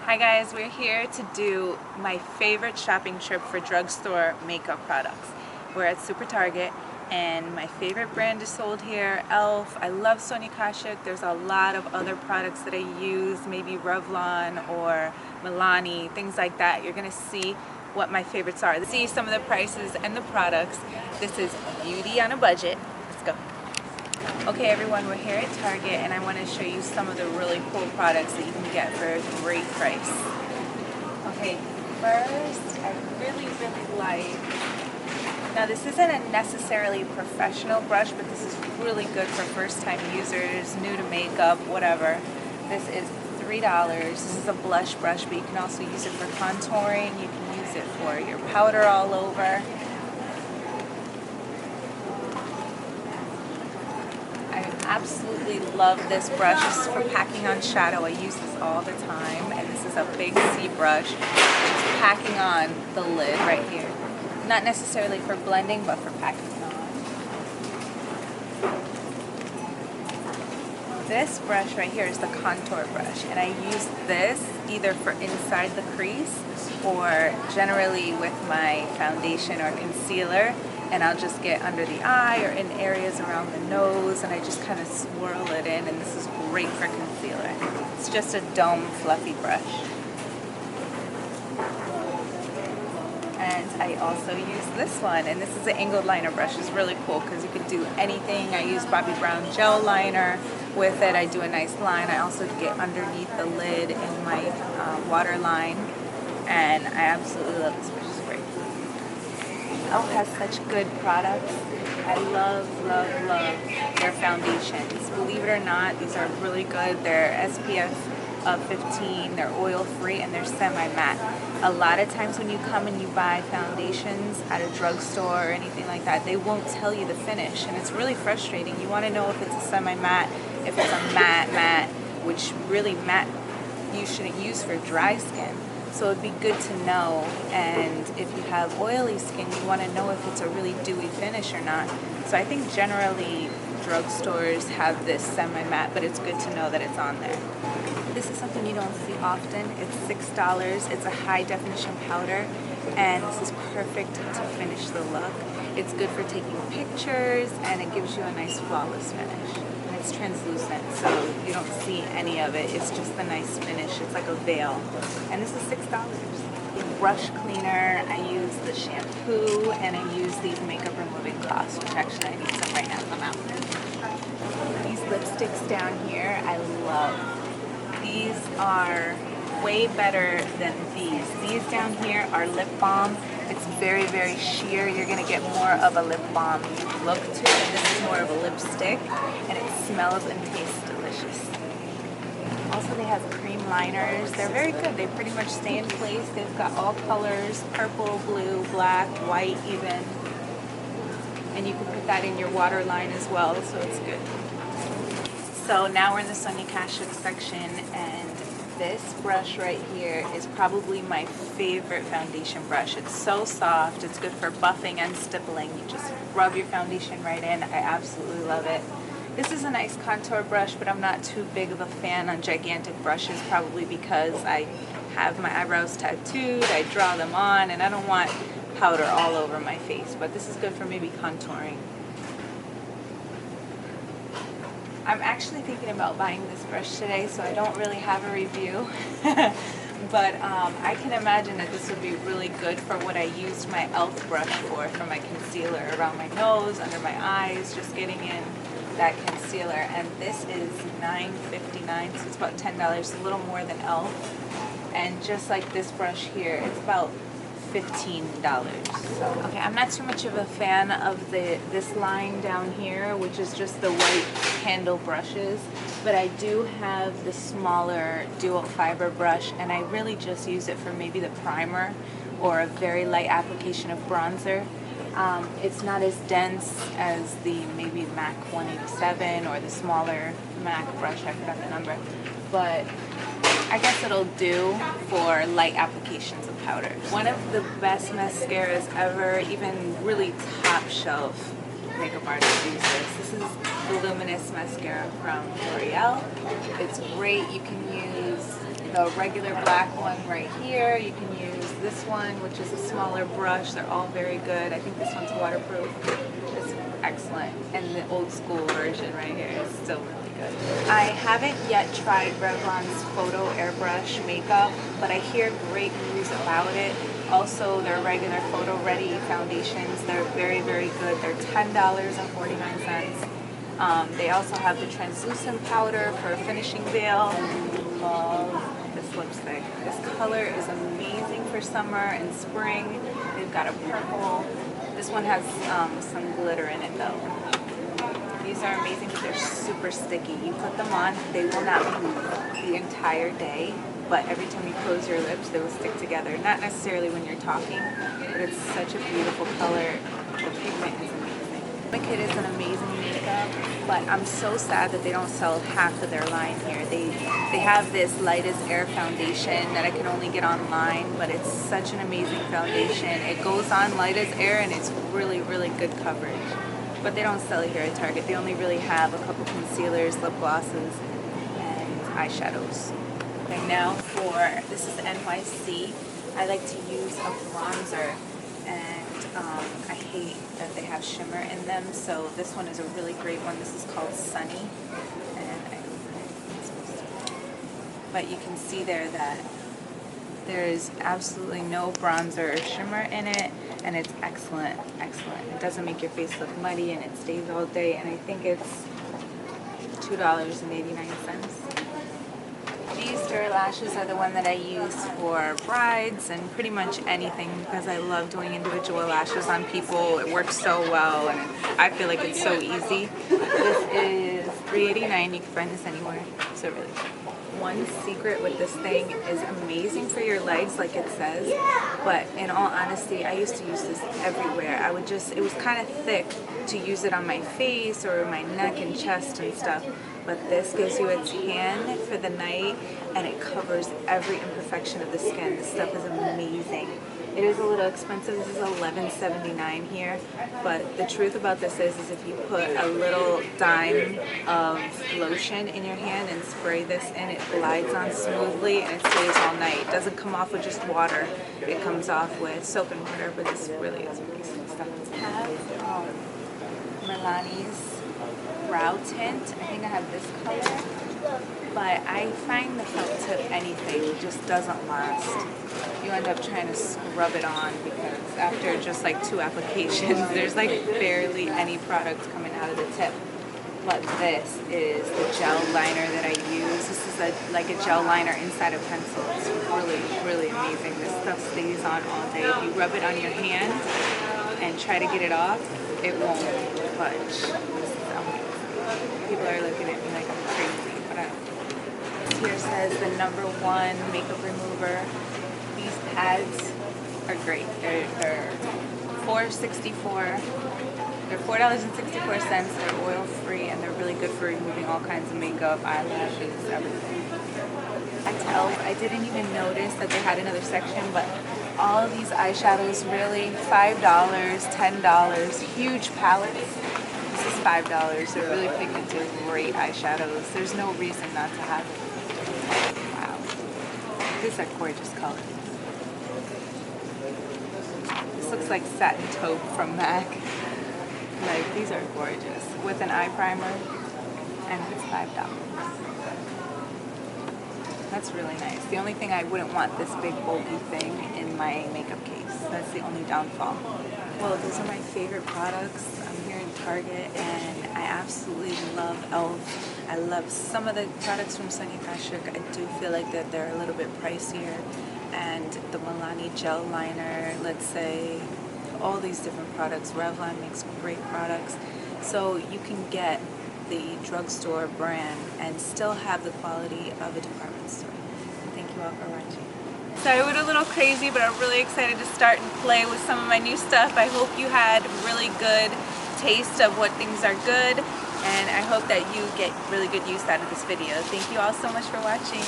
Hi guys, we're here to do my favorite shopping trip for drugstore makeup products. We're at Super Target and my favorite brand is sold here, e.l.f. I love Sonia Kashuk. There's a lot of other products that I use, maybe Revlon or Milani, things like that. You're gonna see what my favorites are. See some of the prices and the products. This is beauty on a budget. Let's go. Okay everyone, we're here at Target and I want to show you some of the really cool products that you can get for a great price. Okay, first I really like, now this isn't a necessarily professional brush, but this is really good for first time users, new to makeup, whatever. This is $3. This is a blush brush, but you can also use it for contouring, you can use it for your powder all over. Absolutely love this brush. This is for packing on shadow. I use this all the time, and this is a big C brush. Just packing on the lid right here. Not necessarily for blending, but for packing on. This brush right here is the contour brush, and I use this either for inside the crease or generally with my foundation or concealer. And I'll just get under the eye or in areas around the nose, and I just kind of swirl it in, and this is great for concealer. It's just a dome fluffy brush. And I also use this one, and this is an angled liner brush. It's really cool because you can do anything. I use Bobbi Brown gel liner with it. I do a nice line. I also get underneath the lid in my waterline, and I absolutely love this brush. e.l.f. has such good products. I love their foundations. Believe it or not, these are really good. They're SPF 15, they're oil free, and they're semi-matte. A lot of times when you come and you buy foundations at a drugstore or anything like that, they won't tell you the finish, and it's really frustrating. You want to know if it's a semi-matte, if it's a matte, which really matte you shouldn't use for dry skin. So it'd be good to know, and if you have oily skin, you want to know if it's a really dewy finish or not. So I think generally drugstores have this semi-matte, but it's good to know that it's on there. This is something you don't see often. It's $6. It's a high definition powder, and this is perfect to finish the look. It's good for taking pictures, and it gives you a nice flawless finish. It's translucent, so you don't see any of it. It's just the nice finish. It's like a veil. And this is $6. Brush cleaner, I use the shampoo, and I use these makeup removing cloths, which actually I need some right now. I'm out. These lipsticks down here, I love. These are way better than these. These down here are lip balm. It's very sheer. You're going to get more of a lip balm look to it. This is more of a lipstick, and it smells and tastes delicious. Also, they have cream liners. They're very good. They pretty much stay in place. They've got all colors, purple, blue, black, white even. And you can put that in your waterline as well, so it's good. So now we're in the Sonia Kashuk section, and this brush right here is probably my favorite foundation brush. It's so soft. It's good for buffing and stippling. You just rub your foundation right in. I absolutely love it. This is a nice contour brush, but I'm not too big of a fan on gigantic brushes, probably because I have my eyebrows tattooed, I draw them on, and I don't want powder all over my face. But this is good for maybe contouring. I'm actually thinking about buying this brush today, so I don't really have a review. But I can imagine that this would be really good for what I used my e.l.f. brush for my concealer around my nose, under my eyes, just getting in that concealer. And this is $9.59, so it's about $10, a little more than e.l.f. And just like this brush here, it's about $15. So, okay, I'm not too much of a fan of this line down here, which is just the white handle brushes, but I do have the smaller dual fiber brush, and I really just use it for maybe the primer or a very light application of bronzer. It's not as dense as the maybe MAC 187 or the smaller MAC brush, I forgot the number, but I guess it'll do for light applications of powder. One of the best mascaras ever, even really top shelf makeup artists use this. This is the Luminous mascara from L'Oreal. It's great. You can use the regular black one right here. You can use this one, which is a smaller brush. They're all very good. I think this one's waterproof. It's excellent. And the old school version right here is still really good. I haven't yet tried Revlon's Photo Airbrush makeup, but I hear great reviews about it. Also, their regular Photo Ready foundations, they're very, very good. They're $10.49. They also have the translucent powder for a finishing veil. I love this lipstick. This color is amazing for summer and spring. They've got a purple. This one has some glitter in it though. These are amazing because they're super sticky. You put them on, they will not move the entire day, but every time you close your lips, they will stick together. Not necessarily when you're talking, but it's such a beautiful color. The pigment is amazing. My kid is an amazing makeup, but I'm so sad that they don't sell half of their line here. They have this Light as Air foundation that I can only get online, but it's such an amazing foundation. It goes on light as air and it's really, really good coverage. But they don't sell it here at Target. They only really have a couple concealers, lip glosses, and eyeshadows. And now this is NYC. I like to use a bronzer, and I hate that they have shimmer in them, so this one is a really great one. This is called Sunny, and but you can see there that there is absolutely no bronzer or shimmer in it, and it's excellent, excellent. It doesn't make your face look muddy, and it stays all day, and I think it's $2.89. These Lashes are the one that I use for brides and pretty much anything because I love doing individual lashes on people. It works so well and I feel like it's so easy. This is $3.89. You can find this anywhere. So really good. One secret with this thing is amazing for your legs, like it says, but in all honesty, I used to use this everywhere. It was kind of thick to use it on my face or my neck and chest and stuff, but this gives you a tan for the night and it covers every imperfection of the skin. This stuff is amazing. It is a little expensive. This is $11.79 here, but the truth about this is if you put a little dime of lotion in your hand and spray this in, it glides on smoothly and it stays all night. It doesn't come off with just water. It comes off with soap and water, but this really is amazing stuff. I have Milani's brow tint. I think I have this color, but I find the felt tip anything just doesn't last. You end up trying to scrub it on because after just like 2 applications, there's like barely any product coming out of the tip. But this is the gel liner that I use. This is like a gel liner inside a pencil. It's really, really amazing. This stuff stays on all day. If you rub it on your hand and try to get it off, it won't budge. This is amazing. People are looking at me like I'm crazy, but I don't. This here says the #1 makeup remover. These pads are great. They're $4.64. They're $4.64. They're oil free and they're really good for removing all kinds of makeup, eyelashes, everything. At e.l.f., I didn't even notice that they had another section, but all of these eyeshadows really $5, $10, huge palettes. This is $5. They're really pigmented, great eyeshadows. There's no reason not to have it. Wow, these are gorgeous colors. This looks like satin taupe from MAC. Like, these are gorgeous. With an eye primer, and it's $5. That's really nice. The only thing I wouldn't want this big bulky thing in my makeup case. That's the only downfall. Well, those are my favorite products. I'm here in Target, and I absolutely love e.l.f. I love some of the products from Sonia Kashuk. I do feel like that they're a little bit pricier. And the Milani gel liner, let's say, all these different products. Revlon makes great products. So you can get the drugstore brand and still have the quality of a department store. Thank you all for watching. So I went a little crazy, but I'm really excited to start and play with some of my new stuff. I hope you had really good taste of what things are good, and I hope that you get really good use out of this video. Thank you all so much for watching.